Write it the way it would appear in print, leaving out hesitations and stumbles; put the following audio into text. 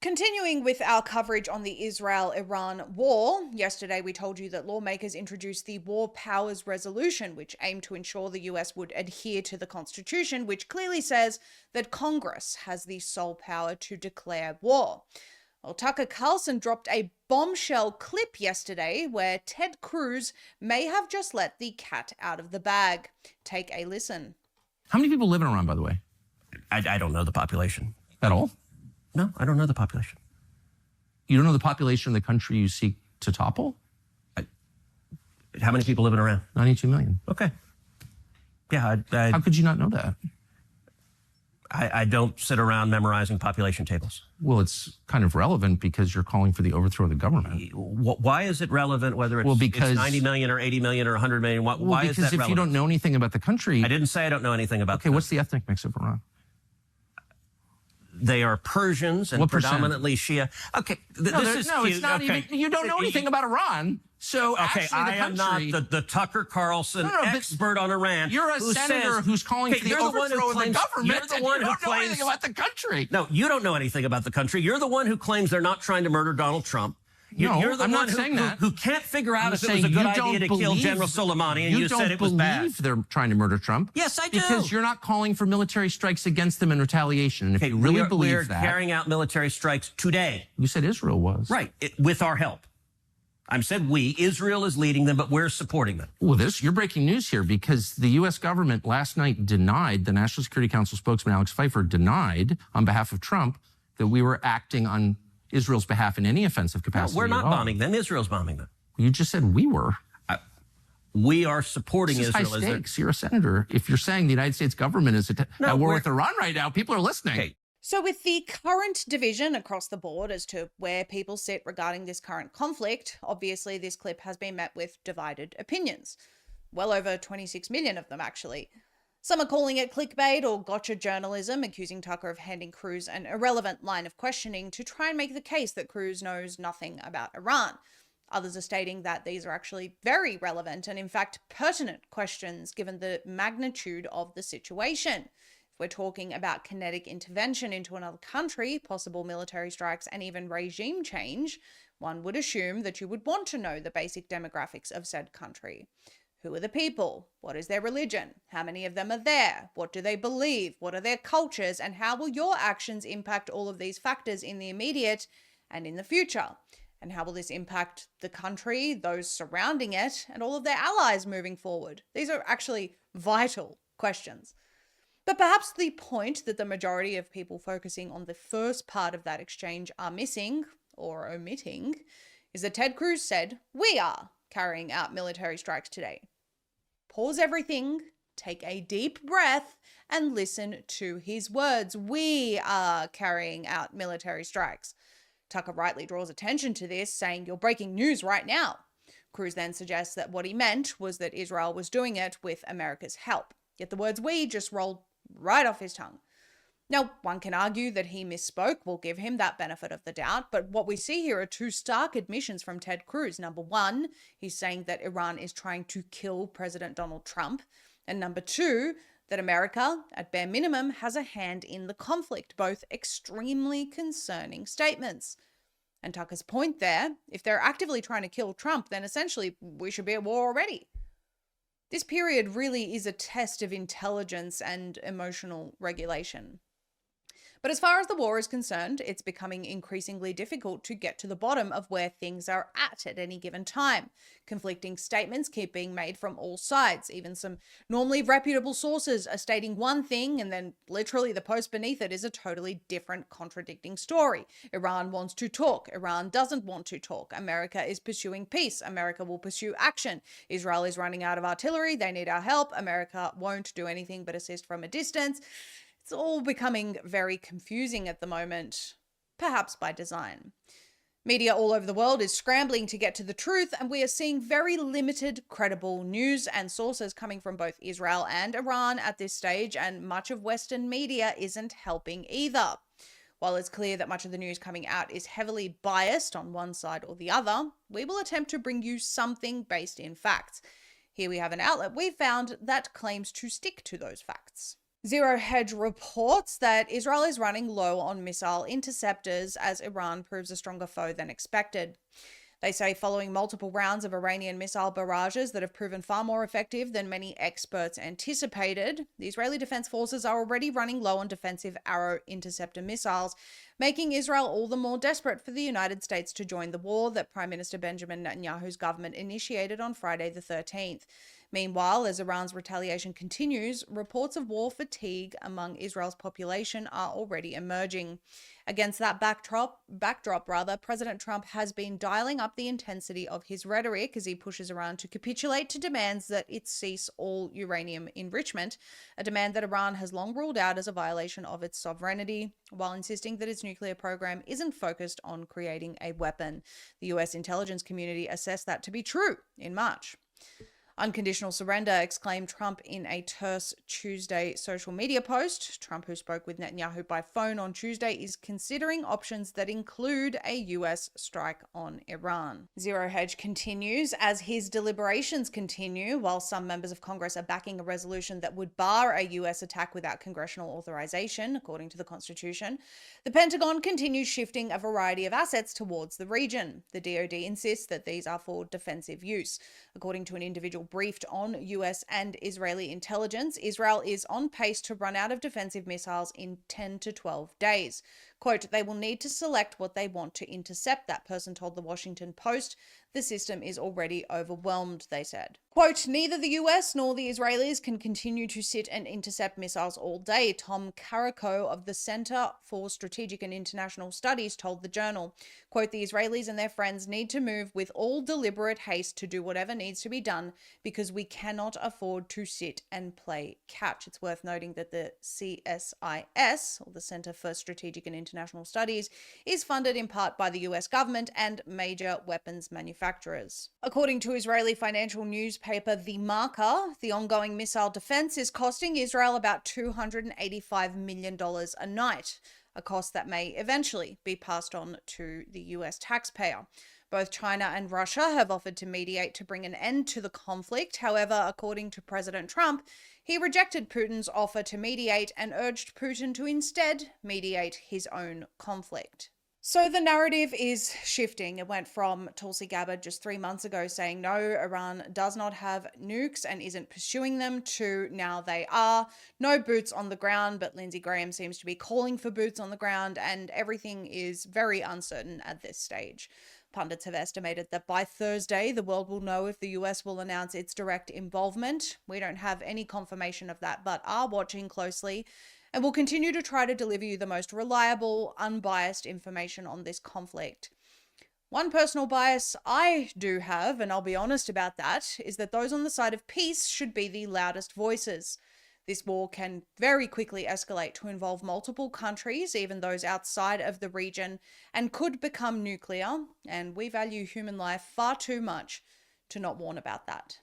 Continuing with our coverage on the Israel-Iran war, yesterday we told you that lawmakers introduced the War Powers Resolution, which aimed to ensure the US would adhere to the Constitution, which clearly says that Congress has the sole power to declare war. Well, Tucker Carlson dropped a bombshell clip yesterday where Ted Cruz may have just let the cat out of the bag. Take a listen. How many people live in Iran, by the way? I don't know the population. At all? No, I don't know the population. You don't know the population of the country you seek to topple? How many people live in Iran? 92 million. Okay. Yeah, How could you not know that? I don't sit around memorizing population tables. Well, it's kind of relevant because you're calling for the overthrow of the government. Why is it relevant whether it's, because, it's 90 million or 80 million or 100 million? Why is that relevant? Because if you don't know anything about the country... I didn't say I don't know anything about Okay, what's the ethnic mix of Iran? They are Persians and what predominantly Shia. Okay, it's not okay. even. You don't know anything about Iran. So okay, actually, I am not the Tucker Carlson expert on Iran. You're a senator who's calling for the overthrow of the government. You're the one who don't know anything about the country. No, you don't know anything about the country. You're the one who claims they're not trying to murder Donald Trump. You're the I'm one not saying that. who can't figure out if it was a good idea to kill General Soleimani, and you said it was bad. You don't believe they're trying to murder Trump. Yes, I do. Because you're not calling for military strikes against them in retaliation. And if you really believe that... We're carrying out military strikes today. You said Israel was. Right, with our help. I said we. Israel is leading them, but we're supporting them. Well, you're breaking news here because the U.S. government last night denied, the National Security Council spokesman Alex Pfeiffer denied on behalf of Trump that we were acting on Israel's behalf in any offensive capacity. No, we're not bombing them. Israel's bombing them. You just said we were. We are supporting Israel. High stakes. You're a senator. If you're saying the United States government is at war with Iran right now, people are listening. Okay. So with the current division across the board as to where people sit regarding this current conflict, obviously this clip has been met with divided opinions. Well over 26 million of them, actually. Some are calling it clickbait or gotcha journalism, accusing Tucker of handing Cruz an irrelevant line of questioning to try and make the case that Cruz knows nothing about Iran. Others are stating that these are actually very relevant and in fact pertinent questions given the magnitude of the situation. If we're talking about kinetic intervention into another country, possible military strikes and even regime change, one would assume that you would want to know the basic demographics of said country. Who are the people? What is their religion? How many of them are there? What do they believe? What are their cultures? And how will your actions impact all of these factors in the immediate and in the future? And how will this impact the country, those surrounding it, and all of their allies moving forward? These are actually vital questions. But perhaps the point that the majority of people focusing on the first part of that exchange are missing, or omitting, is that Ted Cruz said, "We are carrying out military strikes today." Pause everything, take a deep breath, and listen to his words. We are carrying out military strikes. Tucker rightly draws attention to this, saying, "You're breaking news right now." Cruz then suggests that what he meant was that Israel was doing it with America's help. Yet the words "we" just rolled right off his tongue. Now, one can argue that he misspoke. We'll give him that benefit of the doubt. But what we see here are two stark admissions from Ted Cruz. Number one, he's saying that Iran is trying to kill President Donald Trump. And number two, that America, at bare minimum, has a hand in the conflict. Both extremely concerning statements. And Tucker's point there, if they're actively trying to kill Trump, then essentially we should be at war already. This period really is a test of intelligence and emotional regulation. But as far as the war is concerned, it's becoming increasingly difficult to get to the bottom of where things are at any given time. Conflicting statements keep being made from all sides. Even some normally reputable sources are stating one thing and then literally the post beneath it is a totally different contradicting story. Iran wants to talk. Iran doesn't want to talk. America is pursuing peace. America will pursue action. Israel is running out of artillery. They need our help. America won't do anything but assist from a distance. It's all becoming very confusing at the moment, perhaps by design. Media all over the world is scrambling to get to the truth, and we are seeing very limited credible news and sources coming from both Israel and Iran at this stage, and much of Western media isn't helping either. While it's clear that much of the news coming out is heavily biased on one side or the other, we will attempt to bring you something based in facts. Here we have an outlet we found that claims to stick to those facts. Zero Hedge reports that Israel is running low on missile interceptors as Iran proves a stronger foe than expected. They say following multiple rounds of Iranian missile barrages that have proven far more effective than many experts anticipated, the Israeli Defense Forces are already running low on defensive Arrow interceptor missiles, making Israel all the more desperate for the United States to join the war that Prime Minister Benjamin Netanyahu's government initiated on Friday the 13th. Meanwhile, as Iran's retaliation continues, reports of war fatigue among Israel's population are already emerging. Against that backdrop, President Trump has been dialing up the intensity of his rhetoric as he pushes Iran to capitulate to demands that it cease all uranium enrichment, a demand that Iran has long ruled out as a violation of its sovereignty, while insisting that its nuclear program isn't focused on creating a weapon. The US intelligence community assessed that to be true in March. Unconditional surrender, exclaimed Trump in a terse Tuesday social media post. Trump, who spoke with Netanyahu by phone on Tuesday, is considering options that include a US strike on Iran. Zero Hedge continues as his deliberations continue, while some members of Congress are backing a resolution that would bar a US attack without congressional authorization, according to the Constitution. The Pentagon continues shifting a variety of assets towards the region. The DoD insists that these are for defensive use. According to an individual briefed on US and Israeli intelligence, Israel is on pace to run out of defensive missiles in 10 to 12 days. Quote, they will need to select what they want to intercept, that person told the Washington Post. The system is already overwhelmed, they said. Quote, neither the US nor the Israelis can continue to sit and intercept missiles all day, Tom Carrico of the Center for Strategic and International Studies told the Journal. Quote, the Israelis and their friends need to move with all deliberate haste to do whatever needs to be done because we cannot afford to sit and play catch. It's worth noting that the CSIS, or the Center for Strategic and International Studies, is funded in part by the US government and major weapons manufacturers. According to Israeli financial newspaper the Maga, the ongoing missile defense is costing Israel about $285 million a night, a cost that may eventually be passed on to the US taxpayer. Both China and Russia have offered to mediate to bring an end to the conflict. However, according to President Trump, he rejected Putin's offer to mediate and urged Putin to instead mediate his own conflict. So the narrative is shifting. It went from Tulsi Gabbard just 3 months ago saying no, Iran does not have nukes and isn't pursuing them, to now they are. No boots on the ground, but Lindsey Graham seems to be calling for boots on the ground, and everything is very uncertain at this stage. Pundits have estimated that by Thursday, the world will know if the US will announce its direct involvement. We don't have any confirmation of that, but are watching closely and will continue to try to deliver you the most reliable, unbiased information on this conflict. One personal bias I do have, and I'll be honest about that, is that those on the side of peace should be the loudest voices. This war can very quickly escalate to involve multiple countries, even those outside of the region, and could become nuclear, and we value human life far too much to not warn about that.